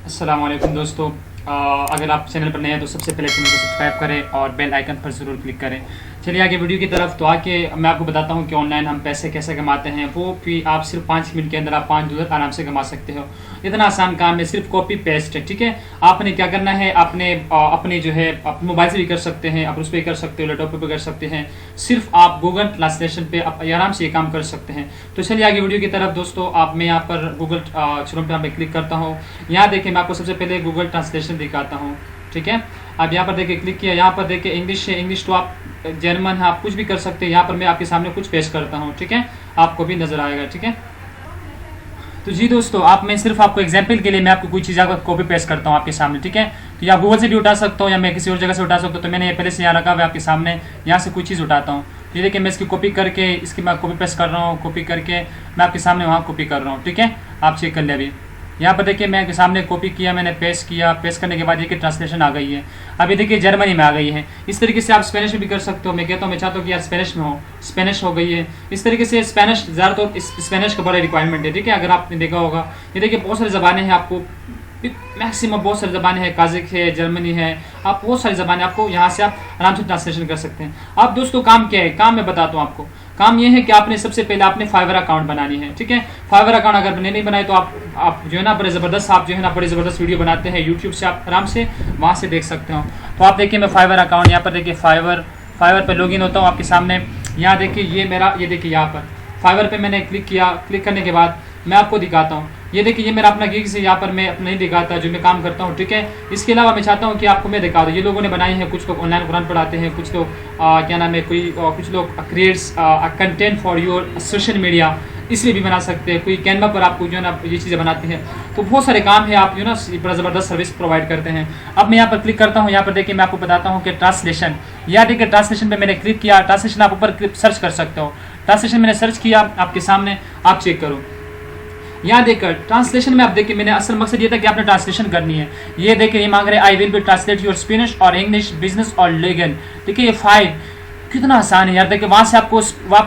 अस्सलाम वालेकुम दोस्तों। अगर आप चैनल पर नए हैं तो सबसे पहले चैनल को सब्सक्राइब करें और बेल आइकन पर ज़रूर क्लिक करें। चलिए आगे वीडियो की तरफ। तो आके मैं आपको बताता हूँ कि ऑनलाइन हम पैसे कैसे कमाते हैं, वो भी आप सिर्फ 5 मिनट के अंदर आप $5 आराम से कमा सकते हो। इतना आसान काम है, सिर्फ कॉपी पेस्ट है। ठीक है, आपने क्या करना है, आपने अपने जो है आप मोबाइल से भी कर सकते हैं, आप उस पर कर सकते हो, लैपटॉप पे कर सकते हैं। सिर्फ आप गूगल ट्रांसलेशन पे आप आराम से ये काम कर सकते हैं। तो चलिए आगे वीडियो की तरफ दोस्तों। मैं यहाँ पर गूगल क्रोम पे मैं क्लिक करता हूँ। यहाँ देखिए मैं आपको सबसे पहले गूगल ट्रांसलेशन दिखाता हूँ। ठीक है, अब यहाँ पर देखिए क्लिक किया, यहाँ पर देखिए इंग्लिश है, इंग्लिश तो आप जर्मन है, आप कुछ भी कर सकते हैं। यहाँ पर मैं आपके सामने कुछ पेश करता हूँ। ठीक है, आपको भी नजर आएगा। ठीक है, तो जी दोस्तों मैं सिर्फ आपको एग्जांपल के लिए मैं आपको कोई चीज़ कॉपी पेस्ट करता हूँ आपके सामने। ठीक है, तो या गूगल से भी उठा सकता हूँ या मैं किसी और जगह से उठा सकता हूँ। तो मैंने ये पहले से यहाँ रखा हुआ आपके सामने, यहाँ से कोई चीज़ उठाता हूँ। ये देखिए मैं इसकी कॉपी करके इसकी मैं कॉपी पेस्ट कर रहा हूँ, कॉपी करके मैं आपके सामने वहाँ कॉपी कर रहा हूँ। ठीक है, आप चेक कर ले। अभी यहाँ पर देखिए मैं आपके सामने कॉपी किया, मैंने पेस्ट किया, पेस्ट करने के बाद ये ट्रांसलेशन आ गई है। अभी देखिए जर्मनी में आ गई है। इस तरीके से आप स्पेनिश में भी कर सकते हो। मैं कहता हूँ, मैं चाहता हूँ कि यार स्पेनिश में हो, स्पेनिश हो गई है। इस तरीके से स्पेनिश ज़्यादातर स्पेनिश का बड़ा रिक्वायरमेंट है। ठीक है, अगर आपने देखा होगा, ये देखिए बहुत सारी ज़बानें हैं, आपको मैक्सिमम बहुत सारी ज़बानें हैं, काजिक है, जर्मनी है, आप बहुत सारी ज़बानें आपको यहाँ से आप आराम से ट्रांसलेशन कर सकते हैं। अब दोस्तों काम क्या है, काम मैं बताता हूँ आपको। काम ये है कि आपने सबसे पहले आपने फाइवर अकाउंट बनानी है। ठीक है, फाइवर अकाउंट अगर मैंने नहीं बनाए तो आप जो है ना बड़े ज़बरदस्त आप जो है ना बड़े ज़बरदस्त वीडियो बनाते हैं यूट्यूब से, आप आराम से वहाँ से देख सकते हो। तो आप देखिए मैं फाइवर अकाउंट यहाँ पर देखिए फाइवर पे लॉगिन होता हूँ आपके सामने। यहाँ देखिए ये मेरा, ये देखिए यहाँ पर फाइवर पे मैंने क्लिक किया। क्लिक करने के बाद मैं आपको दिखाता हूँ। ये देखिए ये मेरा अपना गिग्स है, यहाँ पर मैं अपना नहीं दिखाता जो मैं काम करता हूँ। ठीक है, इसके अलावा मैं चाहता हूँ कि आपको मैं दिखा दूँ। ये लोगों ने बनाई है, कुछ लोग ऑनलाइन कुरान पढ़ाते हैं, कुछ लोग क्या नाम है कुछ लोग creates content for your social media, इसलिए भी बना सकते हैं। कोई कैनवा पर आपको जो है ना ये चीज़ें बनाते हैं। तो बहुत सारे काम है, आप जो ना बड़ा ज़बरदस्त सर्विस प्रोवाइड करते हैं। अब मैं यहाँ पर क्लिक करता हूँ। यहाँ पर देखिए मैं आपको बताता हूँ कि ट्रांसलेशन, यहाँ देखिए ट्रांसलेशन पे मैंने क्लिक किया। ट्रांसलेशन आप ऊपर सर्च कर सकते हो। ट्रांसलेशन मैंने सर्च किया आपके सामने, आप चेक करो। यहाँ देखकर ट्रांसलेशन में आप देखिए मैंने असल मकसद ये था कि आपने ट्रांसलेशन करनी है। ये देखिए ये मांग रहे आई will be translate your Spanish और इंग्लिश बिजनेस और लीगल। देखिए ये 5 कितना आसान है यार। देखिए वहाँ पर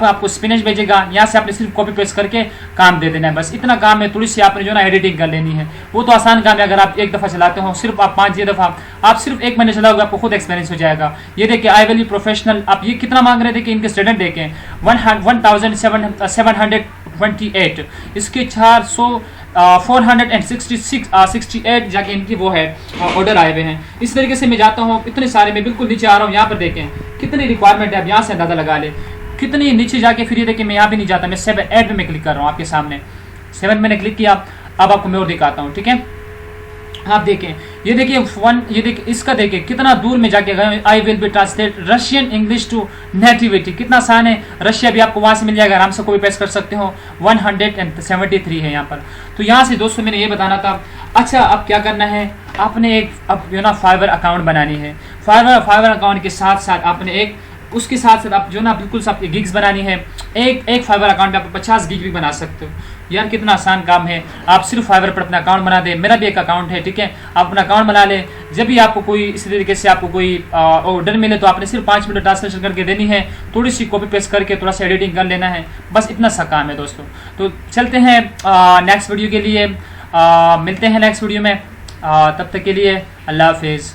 आपको स्पेनिश भेजेगा, यहाँ से आपने सिर्फ कॉपी पेस्ट करके काम दे देना है। बस इतना काम है। थोड़ी सी आपने जो ना एडिटिंग कर लेनी है, वो तो आसान काम है। अगर आप एक दफ़ा चलाते हो, सिर्फ आप 5-6 दफ़ा आप सिर्फ 1 महीने चलाओगे, आपको खुद एक्सपीरियंस हो जाएगा। ये देखिए आई विल बी प्रोफेशनल। आप ये कितना मांग रहे थे कि इनके स्टूडेंट देखें 1728, इसके 468 जाके इनकी वो है ऑर्डर आए हुए हैं। इस तरीके से मैं जाता हूँ, इतने सारे मैं बिल्कुल नीचे आ रहा हूँ। यहाँ पर देखें कितनी रिक्वायरमेंट है, अब यहाँ से अंदाजा लगा ले कितनी नीचे जाके। फिर ये देखिए मैं यहाँ भी नहीं जाता, मैं 7 पे मैं क्लिक कर रहा हूँ आपके सामने। 7 मैंने क्लिक किया। अब आपको मैं और दिखाता हूँ। ठीक है, आप देखें ये देखिए ये देखिए इसका देखिए कितना दूर में जाके गए। I will be translate Russian English to nativity, कितना आसान है। रशिया भी आपको वहाँ से मिल जाएगा, आराम से कॉपी पेस्ट कर सकते हो। 173 है यहाँ पर। तो यहाँ से दोस्तों मैंने ये बताना था। अच्छा अब क्या करना है, आपने एक अब जो ना फाइवर अकाउंट बनानी है। फाइवर अकाउंट के साथ साथ आपने उसके साथ साथ आप जो ना बिल्कुल सब गिग्स बनानी है। एक फाइवर अकाउंट पे आप 50 गिग भी बना सकते हो। यार कितना आसान काम है। आप सिर्फ फाइवर पर अपना अकाउंट बना दे। मेरा भी एक अकाउंट है। ठीक है, आप अपना अकाउंट बना ले। जब भी आपको कोई इसी तरीके से आपको कोई ऑर्डर मिले तो आपने सिर्फ 5 मिनट ट्रांसलेशन करके देनी है, थोड़ी सी कॉपी पेस्ट करके थोड़ा सा एडिटिंग कर लेना है। बस इतना सा काम है दोस्तों। तो चलते हैं नेक्स्ट वीडियो के लिए। मिलते हैं नेक्स्ट वीडियो में। तब तक के लिए अल्लाह हाफिज़।